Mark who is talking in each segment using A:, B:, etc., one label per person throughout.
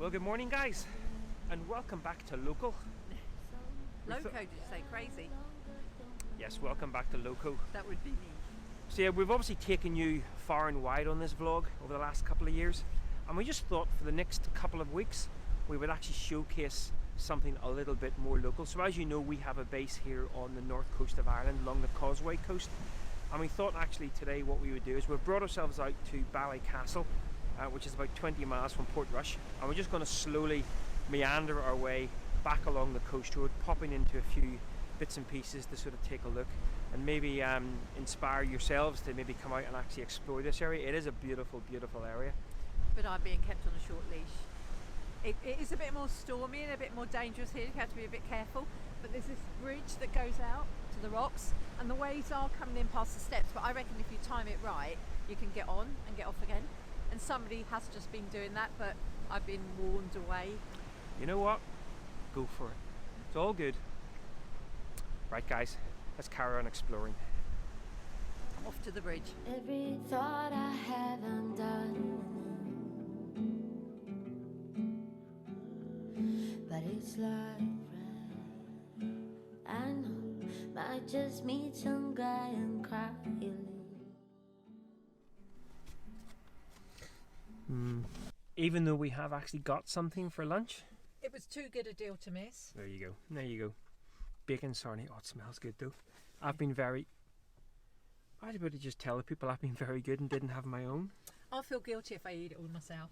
A: Well, good morning guys, and welcome back to Local.
B: Loco, did you say? Crazy?
A: Yes, welcome back to Local.
B: That would be me.
A: So yeah, we've obviously taken you far and wide on this vlog over the last couple of years, and we just thought for the next couple of weeks we would actually showcase something a little bit more local. So as you know, we have a base here on the north coast of Ireland along the Causeway Coast, and we thought actually today what we would do is we've brought ourselves out to Ballycastle, which is about 20 miles from Portrush, and we're just going to slowly meander our way back along the coast road, popping into a few bits and pieces to sort of take a look and maybe inspire yourselves to maybe come out and actually explore this area. It is a beautiful, beautiful area.
B: But I'm being kept on a short leash. It is a bit more stormy and a bit more dangerous here. You have to be a bit careful. But there's this bridge that goes out to the rocks, and the waves are coming in past the steps. But I reckon if you time it right, you can get on and get off again. And somebody has just been doing that, but I've been warned away.
A: You know what? Go for it. It's all good. Right guys, let's carry on exploring.
B: Off to the bridge.
C: Every thought I have undone, but it's like rain. I know, might just meet some guy and cry.
A: Even though we have actually got something for lunch.
B: It was too good a deal to miss.
A: There you go. There you go. Bacon sarnie. Oh, it smells good though. I was about to just tell the people I've been very good and didn't have my own.
B: I'll feel guilty if I eat it all myself.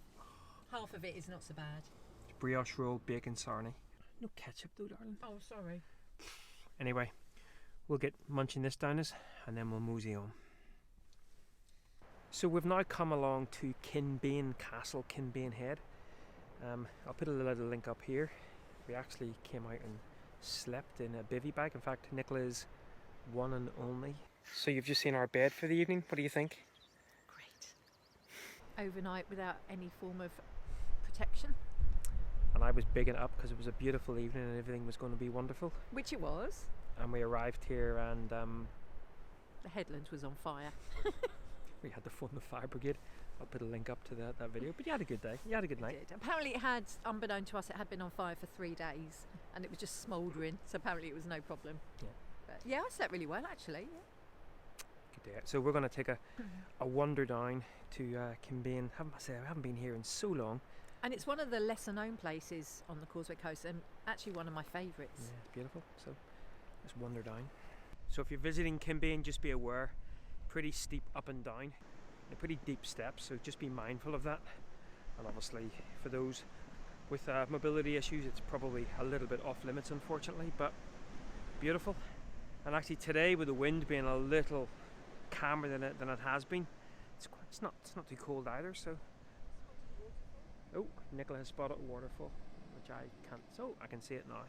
B: Half of it is not so bad.
A: Brioche roll, bacon sarnie. No ketchup though, darling.
B: Oh, sorry.
A: Anyway, we'll get munching this down us and then we'll mosey on. So we've now come along to Kinbane Castle, Kinbane Head. I'll put a little link up here. We actually came out and slept in a bivvy bag. In fact, Nicola is one and only. So you've just seen our bed for the evening. What do you think?
B: Great. Overnight without any form of protection.
A: And I was bigging it up because it was a beautiful evening and everything was going to be wonderful.
B: Which it was.
A: And we arrived here and
B: the headland was on fire.
A: we had to phone the fire brigade. I'll put a link up to that video. But you had a good day. You had a good night.
B: Did. Apparently it had, unbeknown to us, it had been on fire for 3 days and it was just smouldering. So apparently it was no problem.
A: Yeah.
B: But yeah, I slept really well actually. Yeah.
A: Good day. So we're going to take a wander down to Kinbane. I haven't been here in so long.
B: And it's one of the lesser known places on the Causeway Coast and actually one of my favourites.
A: Yeah, it's beautiful. So let's wander down. So if you're visiting Kinbane, just be aware, pretty steep up and down. They're pretty deep steps, so just be mindful of that. And obviously for those with mobility issues, it's probably a little bit off limits unfortunately, but beautiful. And actually today, with the wind being a little calmer than it has been, it's not too cold either. So oh, Nicola has spotted a waterfall, which I can't. So I can see it now.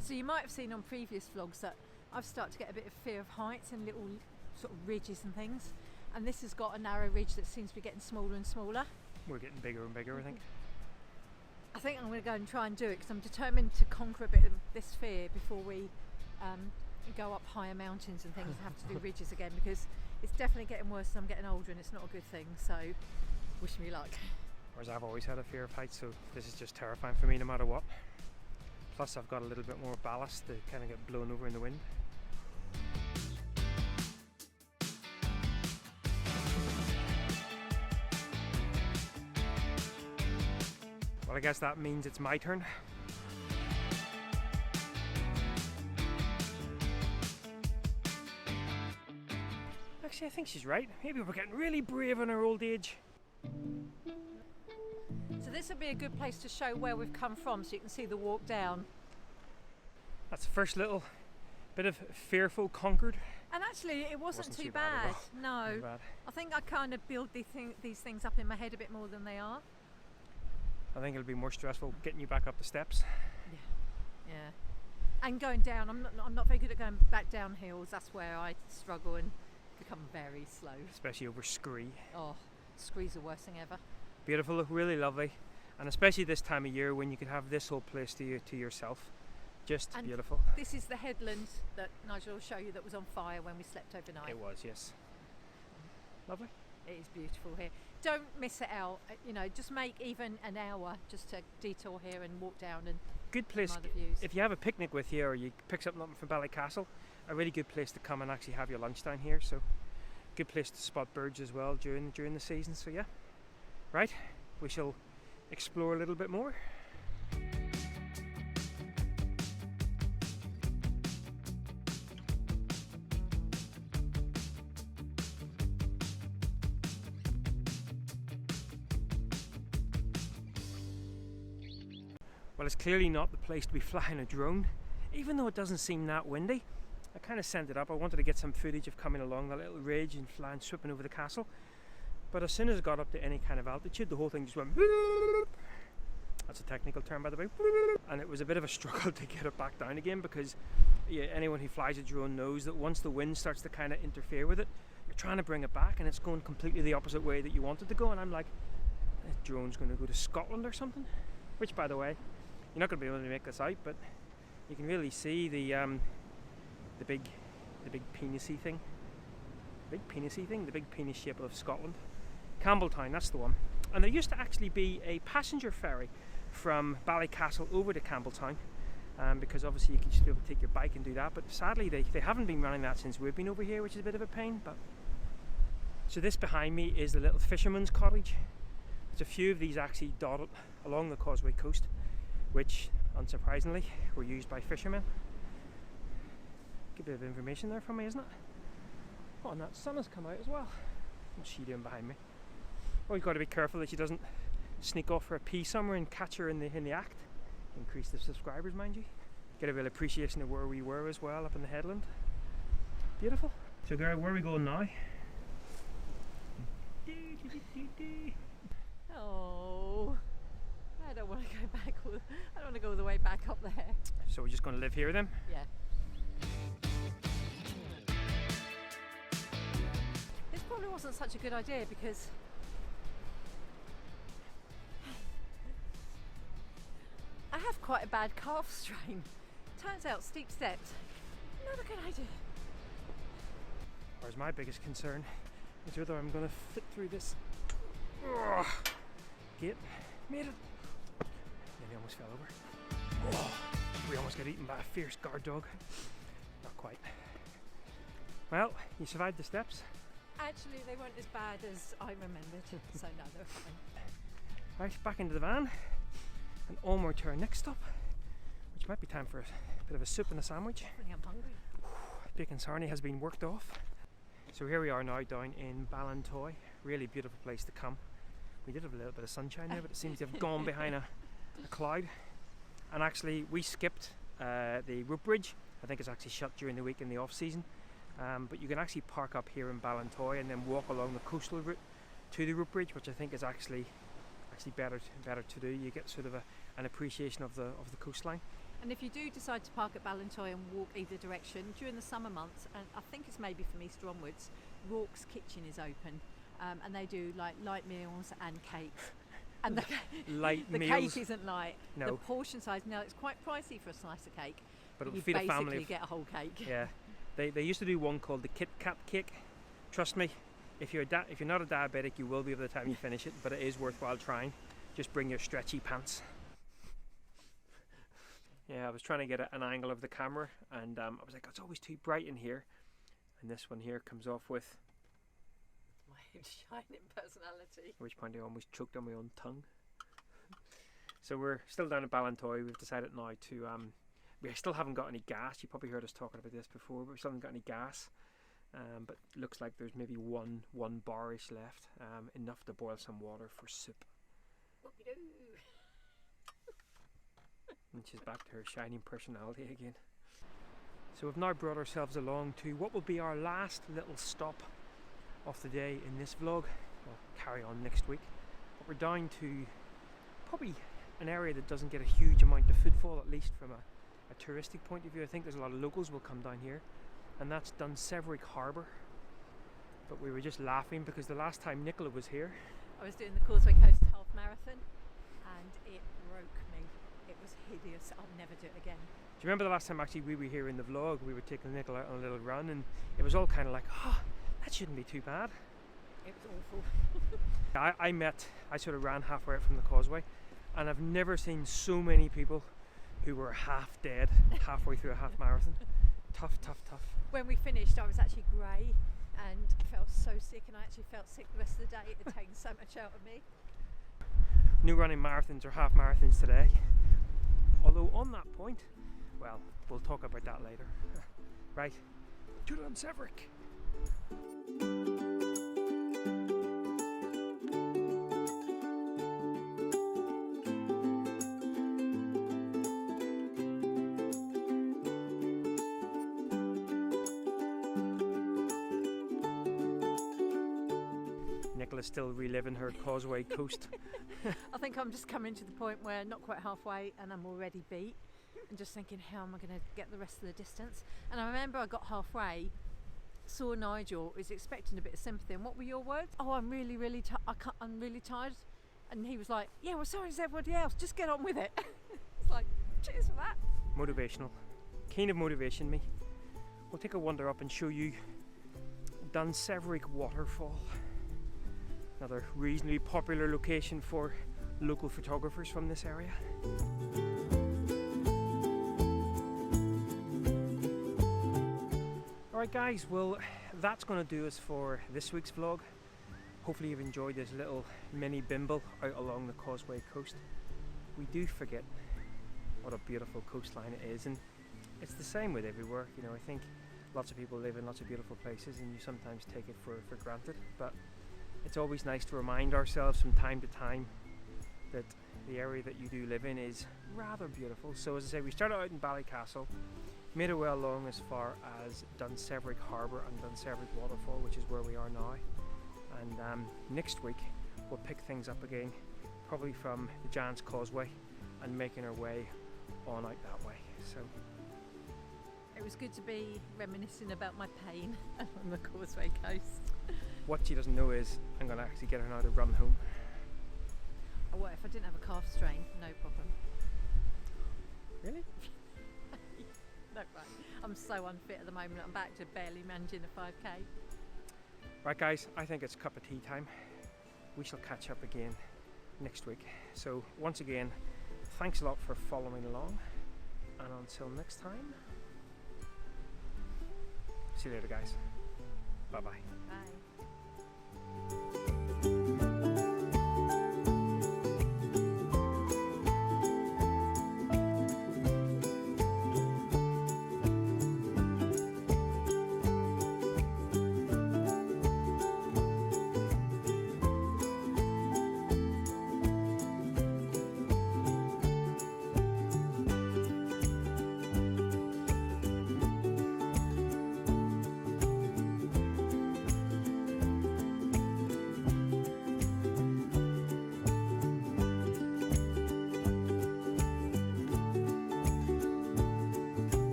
B: So you might have seen on previous vlogs that I've started to get a bit of fear of heights and little sort of ridges and things, and this has got a narrow ridge that seems to be getting smaller and smaller.
A: We're getting bigger and bigger, I think.
B: I think I'm going to go and try and do it because I'm determined to conquer a bit of this fear before we go up higher mountains and things and have to do ridges again, because it's definitely getting worse as I'm getting older and it's not a good thing, so wish me luck.
A: Whereas I've always had a fear of heights, so this is just terrifying for me no matter what. Plus I've got a little bit more ballast to kind of get blown over in the wind. Well, I guess that means it's my turn. Actually, I think she's right. Maybe we're getting really brave in our old age.
B: So this would be a good place to show where we've come from so you can see the walk down.
A: That's the first little bit of fearful conquered.
B: And actually it wasn't too
A: bad.
B: bad. No.
A: Too bad.
B: I think I kind of build these things up in my head a bit more than they are.
A: I think it'll be more stressful getting you back up the steps.
B: Yeah. And going down, I'm not very good at going back down hills. That's where I struggle and become very slow.
A: Especially over scree.
B: Oh, scree's the worst thing ever.
A: Beautiful, look really lovely. And especially this time of year when you can have this whole place to yourself. Just
B: And
A: beautiful.
B: This is the headland that Nigel will show you that was on fire when we slept overnight.
A: It was, yes. Lovely.
B: It is beautiful here. Don't miss it out. You know, just make even an hour just to detour here and walk down and
A: Good place
B: admire the views.
A: if you have a picnic with you, or you pick something up from Ballycastle. A really good place to come and actually have your lunch down here. So, good place to spot birds as well during the season. So yeah, right. We shall explore a little bit more. Well, it's clearly not the place to be flying a drone, even though it doesn't seem that windy. I kind of sent it up. I wanted to get some footage of coming along the little ridge and flying, swooping over the castle. But as soon as it got up to any kind of altitude, the whole thing just went. That's a technical term, by the way. And it was a bit of a struggle to get it back down again, because anyone who flies a drone knows that once the wind starts to kind of interfere with it, you're trying to bring it back and it's going completely the opposite way that you want it to go. And I'm like, that drone's going to go to Scotland or something. Which, by the way, you're not going to be able to make this out, but you can really see the big penisy thing. The big penis shape of Scotland. Campbelltown, that's the one. And there used to actually be a passenger ferry from Ballycastle over to Campbelltown, because obviously you can just be able to take your bike and do that, but sadly they haven't been running that since we've been over here, which is a bit of a pain. But so this behind me is the little fisherman's cottage. There's a few of these actually dotted along the Causeway Coast, which unsurprisingly were used by fishermen. Good bit of information there from me, isn't it? Oh, and that sun has come out as well. What's she doing behind me? Oh, you've got to be careful that she doesn't sneak off for a pee somewhere and catch her in the act. Increase the subscribers, mind you. Get a real appreciation of where we were as well, up in the headland. Beautiful. So Gary, where are we going now?
B: Oh, I don't want to go back. I don't want to go all the way back up there.
A: So we're just going to live here then?
B: Yeah. This probably wasn't such a good idea because I have quite a bad calf strain. Turns out steep steps, not a good idea.
A: Whereas my biggest concern is whether I'm going to fit through this gate. Made it. Nearly almost fell over. Oh, we almost got eaten by a fierce guard dog. Not quite. Well, you survived the steps.
B: Actually, they weren't as bad as I remembered, so no, they're fine.
A: Right, back into the van and onward to our next stop, which might be time for a bit of a soup and a sandwich.
B: I'm hungry.
A: Bacon sarnie has been worked off. So here we are now down in Ballintoy. Really beautiful place to come. We did have a little bit of sunshine there, but it seems to have gone behind a cloud. And actually we skipped the rope bridge. I think it's actually shut during the week in the off season. But you can actually park up here in Ballintoy and then walk along the coastal route to the rope bridge, which I think is actually better to do. You get sort of an appreciation of the coastline.
B: And if you do decide to park at Ballintoy and walk either direction during the summer months, and I think it's maybe from Easter onwards, Rourke's Kitchen is open, and they do like light meals and cakes. And the
A: meals.
B: cake isn't light.
A: No.
B: The portion size, no, it's quite pricey for a slice of cake.
A: But it'll
B: you
A: feed a family.
B: basically get a whole cake.
A: Yeah, they used to do one called the Kit Kat cake. Trust me, if you're not a diabetic, you will be by the time you finish it. But it is worthwhile trying. Just bring your stretchy pants. Yeah, I was trying to get an angle of the camera, and I was like, it's always too bright in here. And this one here comes off with
B: My shining personality.
A: At which point I almost choked on my own tongue. So we're still down at Ballintoy. We've decided now to we still haven't got any gas. You probably heard us talking about this before, but we still haven't got any gas. But looks like there's maybe one bar-ish left, enough to boil some water for soup.
B: Whoop-de-doo.
A: And she's back to her shining personality again. So we've now brought ourselves along to what will be our last little stop of the day in this vlog. We'll carry on next week. But we're down to probably an area that doesn't get a huge amount of footfall, at least from a touristic point of view. I think there's a lot of locals will come down here, and that's Dunseverick Harbour. But we were just laughing because the last time Nicola was here,
B: I was doing the Causeway Coast half marathon, and and it broke me. It was hideous. I'll never do it again.
A: Do you remember the last time actually we were here in the vlog? We were taking Nicola on a little run, and it was all kind of like, oh, that shouldn't be too bad.
B: It was awful.
A: I sort of ran halfway up from the causeway, and I've never seen so many people who were half dead halfway through a half marathon. Tough, tough, tough.
B: When we finished, I was actually grey and I felt so sick, and I actually felt sick the rest of the day. It had taken so much out of me.
A: No running marathons or half marathons today. Although on that point, well, we'll talk about that later. Right, to Dunseverick. Nicola's still reliving her Causeway Coast.
B: I think I'm just coming to the point where not quite halfway and I'm already beat, and just thinking, how am I going to get the rest of the distance? And I remember I got halfway, saw Nigel, was expecting a bit of sympathy, and what were your words? Oh, I'm really tired. And he was like, yeah, well, so is everybody else, just get on with it. It's like, cheers for that.
A: Motivational. Kind of motivation me. We'll take a wander up and show you Dunseverick Waterfall. Another reasonably popular location for local photographers from this area. Alright guys, well that's going to do us for this week's vlog. Hopefully you've enjoyed this little mini bimble out along the Causeway Coast. We do forget what a beautiful coastline it is, and it's the same with everywhere. You know, I think lots of people live in lots of beautiful places and you sometimes take it for granted, but it's always nice to remind ourselves from time to time that the area that you do live in is rather beautiful. So as I say, we started out in Ballycastle, made our way along as far as Dunseverick Harbour and Dunseverick Waterfall, which is where we are now. And next week we'll pick things up again, probably from the Giant's Causeway, and making our way on out that way. So
B: it was good to be reminiscing about my pain on the Causeway Coast.
A: What she doesn't know is I'm going to actually get her now to run home.
B: Oh, what if I didn't have a calf strain? No problem.
A: Really?
B: No, right. I'm so unfit at the moment. I'm back to barely managing the 5k.
A: Right guys, I think it's cup of tea time. We shall catch up again next week. So once again, thanks a lot for following along, and until next time, see you later guys. Bye bye.
B: Bye.